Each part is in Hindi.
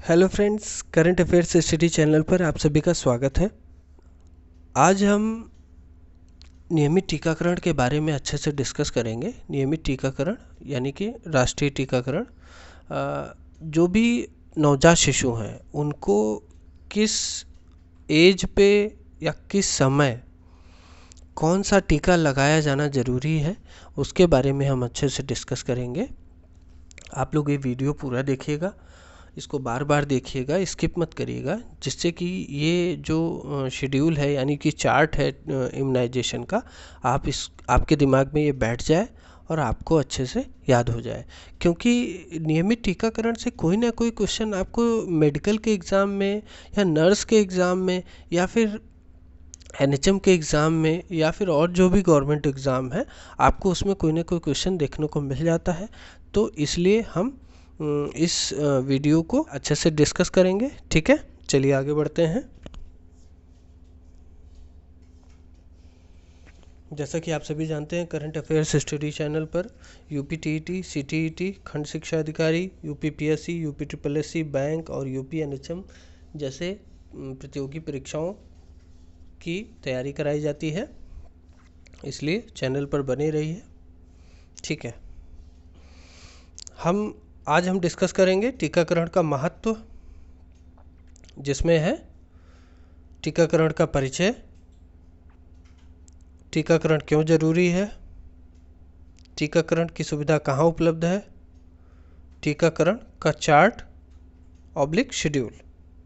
Hello friends, current affairs study channel पर आप सभी का स्वागत है। आज हम नियमित टीकाकरण के बारे में अच्छे से डिस्कस करेंगे। नियमित टीकाकरण यानी कि राष्ट्रीय टीकाकरण, जो भी नवजात शिशु हैं उनको किस एज पे या किस समय कौन सा टीका लगाया जाना ज़रूरी है उसके बारे में हम अच्छे से डिस्कस करेंगे। आप लोग ये वीडियो पूरा देखिएगा, इसको बार बार देखिएगा, स्किप मत करिएगा, जिससे कि ये जो शेड्यूल है यानी कि चार्ट है इम्यूनाइजेशन का, आपके दिमाग में ये बैठ जाए और आपको अच्छे से याद हो जाए। क्योंकि नियमित टीकाकरण से कोई ना कोई क्वेश्चन आपको मेडिकल के एग्ज़ाम में या नर्स के एग्ज़ाम में या फिर एनएचएम के एग्ज़ाम में या फिर और जो भी गवर्नमेंट एग्ज़ाम है, आपको उसमें कोई ना कोई क्वेश्चन देखने को मिल जाता है। तो इसलिए हम इस वीडियो को अच्छे से डिस्कस करेंगे। ठीक है, चलिए आगे बढ़ते हैं। जैसा कि आप सभी जानते हैं, करंट अफेयर्स स्टडी चैनल पर यूपी टीईटी, सीटीईटी, खंड शिक्षा अधिकारी, UP PSC, UP triple SC, bank और यूपी एनएचएम जैसे प्रतियोगी परीक्षाओं की तैयारी कराई जाती है, इसलिए चैनल पर बने रहिए। ठीक है, आज हम डिस्कस करेंगे टीकाकरण का महत्व, जिसमें है टीकाकरण का परिचय, टीकाकरण क्यों जरूरी है, टीकाकरण की सुविधा कहाँ उपलब्ध है, टीकाकरण का चार्ट ऑब्लिक शेड्यूल।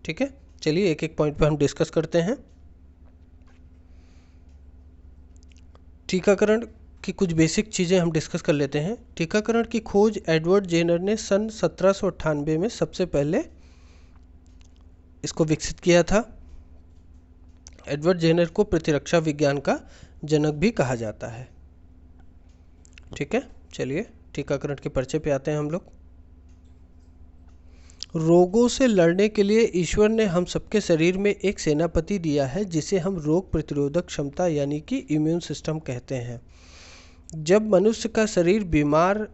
ठीक है, चलिए एक एक पॉइंट पर हम डिस्कस करते हैं। टीकाकरण की कुछ बेसिक चीज़ें हम डिस्कस कर लेते हैं। टीकाकरण की खोज एडवर्ड जेनर ने सन 1798 में सबसे पहले इसको विकसित किया था। एडवर्ड जेनर को प्रतिरक्षा विज्ञान का जनक भी कहा जाता है। ठीक है, चलिए टीकाकरण के परिचय पे आते हैं हम लोग। रोगों से लड़ने के लिए ईश्वर ने हम सबके शरीर में एक सेनापति दिया है, जिसे हम रोग प्रतिरोधक क्षमता यानी कि इम्यून सिस्टम कहते हैं। जब मनुष्य का शरीर बीमार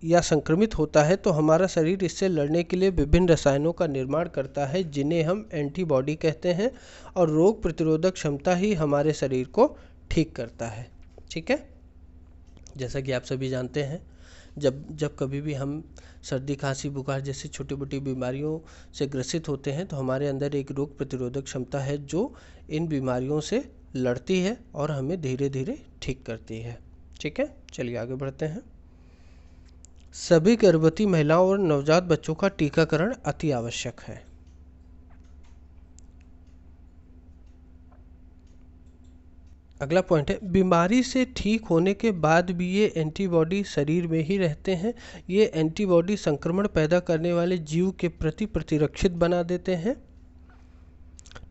या संक्रमित होता है तो हमारा शरीर इससे लड़ने के लिए विभिन्न रसायनों का निर्माण करता है, जिन्हें हम एंटीबॉडी कहते हैं, और रोग प्रतिरोधक क्षमता ही हमारे शरीर को ठीक करता है। ठीक है, जैसा कि आप सभी जानते हैं, जब कभी भी हम सर्दी खांसी बुखार जैसी छोटी मोटी बीमारियों से ग्रसित होते हैं तो हमारे अंदर एक रोग प्रतिरोधक क्षमता है जो इन बीमारियों से लड़ती है और हमें धीरे धीरे ठीक करती है। ठीक है, चलिए आगे बढ़ते हैं। सभी गर्भवती महिलाओं और नवजात बच्चों का टीकाकरण अति आवश्यक है। अगला पॉइंट है, बीमारी से ठीक होने के बाद भी ये एंटीबॉडी शरीर में ही रहते हैं। ये एंटीबॉडी संक्रमण पैदा करने वाले जीव के प्रति प्रतिरक्षित बना देते हैं।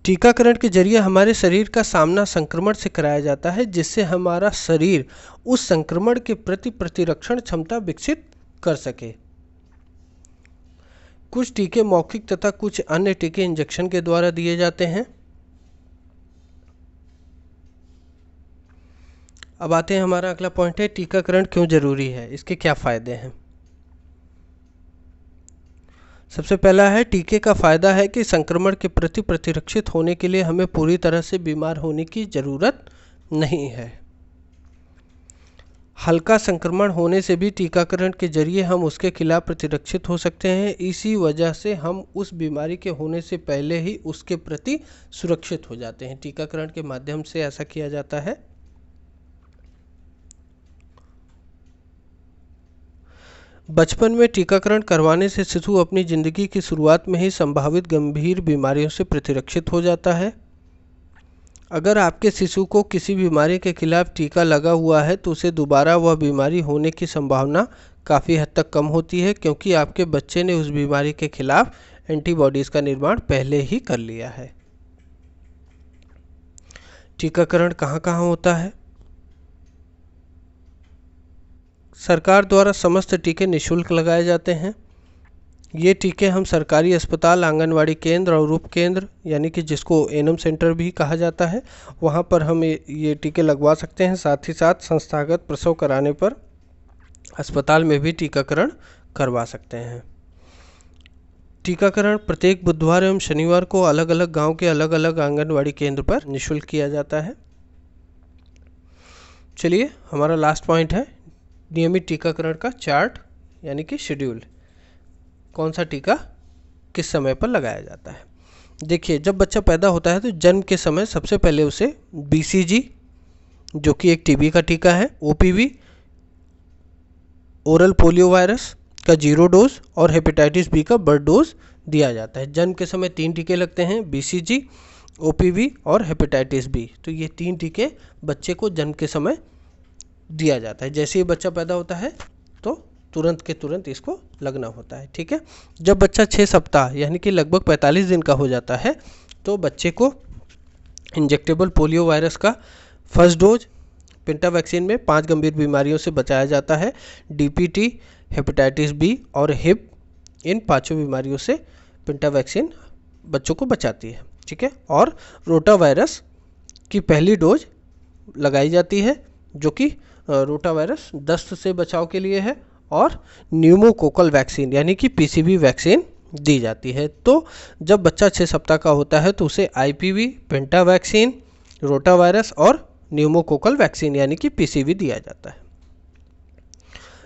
टीकाकरण के जरिए हमारे शरीर का सामना संक्रमण से कराया जाता है, जिससे हमारा शरीर उस संक्रमण के प्रति प्रतिरक्षण क्षमता विकसित कर सके। कुछ टीके मौखिक तथा कुछ अन्य टीके इंजेक्शन के द्वारा दिए जाते हैं। अब आते हैं, हमारा अगला पॉइंट है टीकाकरण क्यों जरूरी है, इसके क्या फायदे हैं। सबसे पहला है, टीके का फायदा है कि संक्रमण के प्रति प्रतिरक्षित होने के लिए हमें पूरी तरह से बीमार होने की ज़रूरत नहीं है। हल्का संक्रमण होने से भी टीकाकरण के जरिए हम उसके खिलाफ प्रतिरक्षित हो सकते हैं। इसी वजह से हम उस बीमारी के होने से पहले ही उसके प्रति सुरक्षित हो जाते हैं। टीकाकरण के माध्यम से ऐसा किया जाता है। बचपन में टीकाकरण करवाने से शिशु अपनी ज़िंदगी की शुरुआत में ही संभावित गंभीर बीमारियों से प्रतिरक्षित हो जाता है। अगर आपके शिशु को किसी बीमारी के खिलाफ टीका लगा हुआ है तो उसे दोबारा वह बीमारी होने की संभावना काफ़ी हद तक कम होती है, क्योंकि आपके बच्चे ने उस बीमारी के खिलाफ एंटीबॉडीज़ का निर्माण पहले ही कर लिया है। टीकाकरण कहाँ कहाँ होता है। सरकार द्वारा समस्त टीके निःशुल्क लगाए जाते हैं। ये टीके हम सरकारी अस्पताल, आंगनवाड़ी केंद्र और उप केंद्र यानी कि जिसको एनएम सेंटर भी कहा जाता है, वहाँ पर हम ये टीके लगवा सकते हैं। साथ ही साथ संस्थागत प्रसव कराने पर अस्पताल में भी टीकाकरण करवा सकते हैं। टीकाकरण प्रत्येक बुधवार एवं शनिवार को अलग अलग गांव के अलग अलग आंगनवाड़ी केंद्र पर निःशुल्क किया जाता है। चलिए, हमारा लास्ट पॉइंट है नियमित टीकाकरण का चार्ट यानी कि शेड्यूल। कौन सा टीका किस समय पर लगाया जाता है। देखिए, जब बच्चा पैदा होता है तो जन्म के समय सबसे पहले उसे BCG जो कि एक टीबी का टीका है, OPV ओरल पोलियो वायरस का 0 डोज और हेपेटाइटिस बी का बर्थ डोज दिया जाता है। जन्म के समय 3 टीके लगते हैं, BCG, OPV और हेपेटाइटिस बी। तो ये 3 टीके बच्चे को जन्म के समय दिया जाता है। जैसे ही बच्चा पैदा होता है तो तुरंत के तुरंत इसको लगना होता है। ठीक है। जब बच्चा 6 सप्ताह यानी कि लगभग 45 दिन का हो जाता है तो बच्चे को इंजेक्टेबल पोलियो वायरस का फर्स्ट डोज, पेंटा वैक्सीन में 5 गंभीर बीमारियों से बचाया जाता है। DPT, हेपेटाइटिस बी और हिप, इन 5 बीमारियों से पेंटा वैक्सीन बच्चों को बचाती है। ठीक है। और रोटा वायरस की पहली डोज लगाई जाती है जो कि रोटा वायरस दस्त से बचाव के लिए है, और न्यूमोकोकल वैक्सीन यानी कि PCV वैक्सीन दी जाती है। तो जब बच्चा 6 सप्ताह का होता है तो उसे IPV, पेंटा वैक्सीन, रोटा वायरस और न्यूमोकोकल वैक्सीन यानी कि PCV दिया जाता है।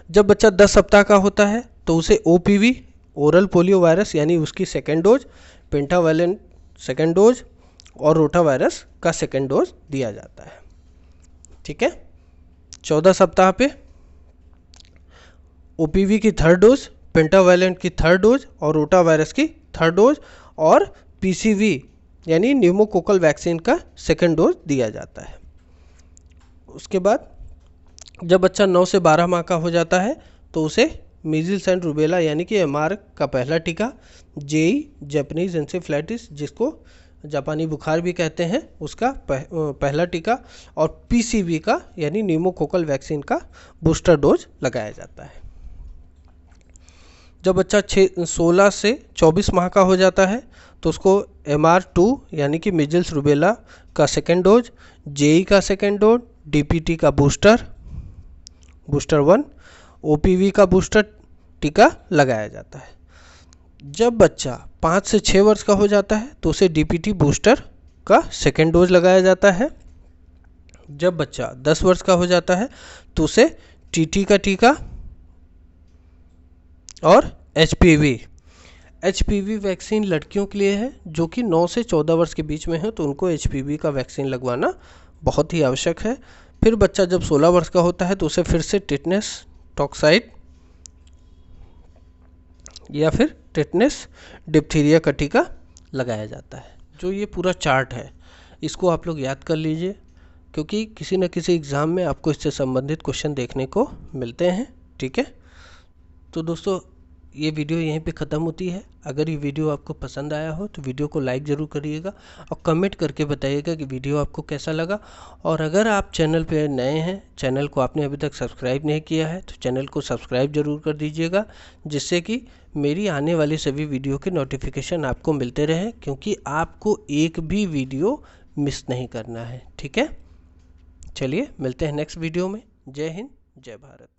जब बच्चा 10 सप्ताह का होता है तो उसे OPV, ओरल पोलियो वायरस यानी उसकी second dose, pentavalent second dose और रोटा वायरस का सेकेंड डोज दिया जाता है। ठीक है। 14 सप्ताह पे OPV की थर्ड डोज, पेंटावैलेंट की थर्ड डोज और रोटा वायरस की थर्ड डोज और PCV यानी न्यूमोकोकल वैक्सीन का सेकेंड डोज दिया जाता है। उसके बाद जब बच्चा 9 से 12 माह का हो जाता है तो उसे मीजल्स एंड रूबेला यानी कि MR का पहला टीका, JE जैपनीज एन्सेफेलाइटिस जिसको जापानी बुखार भी कहते हैं उसका पहला टीका और PCV का यानी न्यूमोकोकल वैक्सीन का बूस्टर डोज लगाया जाता है। जब बच्चा 16 से 24 माह का हो जाता है तो उसको MR2 यानी कि मीजल्स रूबेला का सेकेंड डोज, JE का सेकेंड डोज, DPT का बूस्टर 1, OPV का बूस्टर टीका लगाया जाता है। जब बच्चा 5 से 6 वर्ष का हो जाता है तो उसे DPT बूस्टर का सेकेंड डोज लगाया जाता है। जब बच्चा 10 वर्ष का हो जाता है तो उसे TT का टीका और HPV वैक्सीन लड़कियों के लिए है जो कि 9 से 14 वर्ष के बीच में है, तो उनको HPV का वैक्सीन लगवाना बहुत ही आवश्यक है। फिर बच्चा जब 16 वर्ष का होता है तो उसे फिर से टिटनेस टॉक्साइड या फिर टिटनेस डिप्थीरिया का टीका लगाया जाता है। जो ये पूरा चार्ट है इसको आप लोग याद कर लीजिए, क्योंकि किसी न किसी एग्ज़ाम में आपको इससे संबंधित क्वेश्चन देखने को मिलते हैं। ठीक है। तो दोस्तों, ये वीडियो यहीं पे ख़त्म होती है। अगर ये वीडियो आपको पसंद आया हो तो वीडियो को लाइक ज़रूर करिएगा और कमेंट करके बताइएगा कि वीडियो आपको कैसा लगा। और अगर आप चैनल पे नए हैं, चैनल को आपने अभी तक सब्सक्राइब नहीं किया है तो चैनल को सब्सक्राइब ज़रूर कर दीजिएगा, जिससे कि मेरी आने वाली सभी वीडियो के नोटिफिकेशन आपको मिलते रहें, क्योंकि आपको एक भी वीडियो मिस नहीं करना है। ठीक है। चलिए, मिलते हैं नेक्स्ट वीडियो में। जय हिंद, जय भारत।